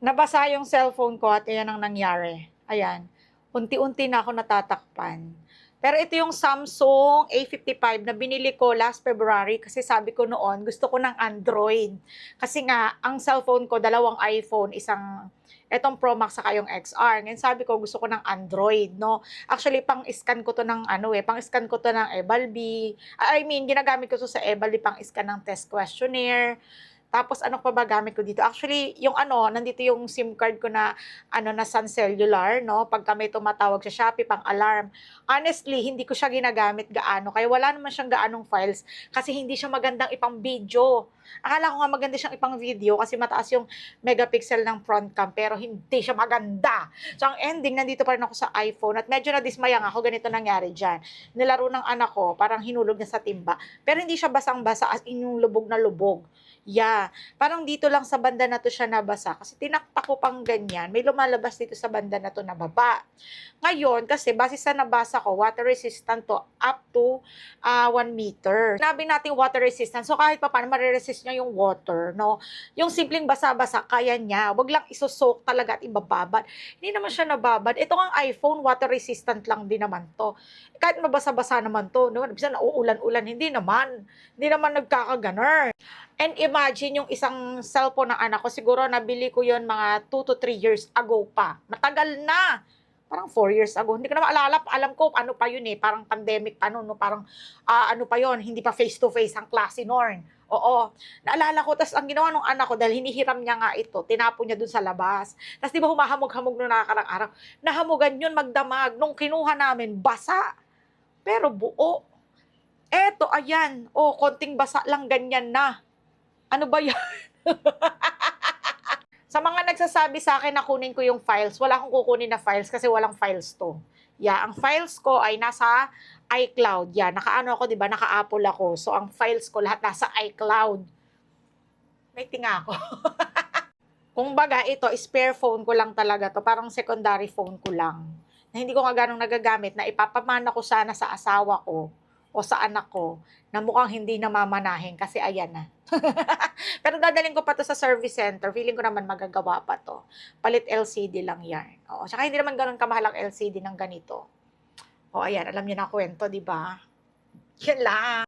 Nabasa yung cellphone ko at ayan ang nangyari. Ayan, unti-unti na ako natatakpan. Pero ito yung Samsung A55 na binili ko last February kasi sabi ko noon gusto ko ng Android. Kasi nga, ang cellphone ko, dalawang iPhone, isang etong Pro Max saka yung XR. Ngayon sabi ko gusto ko ng Android, no? Actually, pang-scan ko to ng pang-scan ko to ng Ebalbi. I mean, ginagamit ko to sa Ebalbi pang-scan ng test questionnaire. Tapos ano pa ba gamit ko dito? Actually, yung nandito yung SIM card ko na na Sun Cellular, no? Pagka may tumatawag sa Shopee pang alarm. Honestly, hindi ko siya ginagamit gaano. Kaya wala naman siyang gaanong files kasi hindi siya magandang ipang video. Akala ko nga maganda siyang ipang video kasi mataas yung megapixel ng front cam pero hindi siya maganda. So ang ending, nandito pa rin ako sa iPhone at medyo nadismaya nga ako, ganito nangyari dyan. Nilaro ng anak ko, parang hinulog niya sa timba. Pero hindi siya basang-basa as in yung lubog na lubog. Yeah, parang dito lang sa banda na to siya nabasa kasi tinaktak ko pang ganyan. May lumalabas dito sa banda na to na baba. Ngayon, kasi base sa nabasa ko, water resistant to up to 1 meter. Sinabi natin water resistant, so kahit pa paano mariresist niya yung water, no? Yung simpleng basa-basa, kaya niya. Wag lang isusok talaga at ibababad. Hindi naman siya nababad. Ito ang iPhone, water resistant lang din naman to. Kahit mabasa-basa naman to, no? Bisa nauulan-ulan, hindi naman. Hindi naman nagkakaganar. And imagine yung isang cellphone ng anak ko, siguro nabili ko yon mga 2 to 3 years ago pa. Matagal na. Parang 4 years ago. Hindi ko na maalala. Alam ko, ano pa yun eh. Parang pandemic pa no? Parang, ano pa yon, hindi pa face-to-face ang klase noon. Oo. Naalala ko, tas ang ginawa ng anak ko, dahil hinihiram niya nga ito, tinapon niya dun sa labas. Tas di ba humahamog-hamog nung nakakarang araw? Nahamugan yun, magdamag. Nung kinuha namin, basa. Pero buo. Eto, ayan. Oh, konting basa lang, ganyan na. Ano ba yan? Sa mga nagsasabi sa akin na kunin ko yung files, wala akong kukunin na files kasi walang files to. Yeah, ang files ko ay nasa iCloud. Yeah, naka-ano ako, 'di ba? Naka-Apple ako. So ang files ko lahat nasa iCloud. May tinga ako. Kung baga ito, spare phone ko lang talaga to, parang secondary phone ko lang. Na hindi ko nga ganong nagagamit, na ipapamana ko sana sa asawa ko o sa anak ko na mukhang hindi namamanahin kasi ayan na. Pero dadalhin ko pa 'to sa service center, feeling ko naman magagawa pa 'to. Palit LCD lang 'yan, oo. Tsaka hindi naman gano'n kamahal ang LCD ng ganito. O ayan, alam niyo na kuwento, 'di ba? 'Yun lang.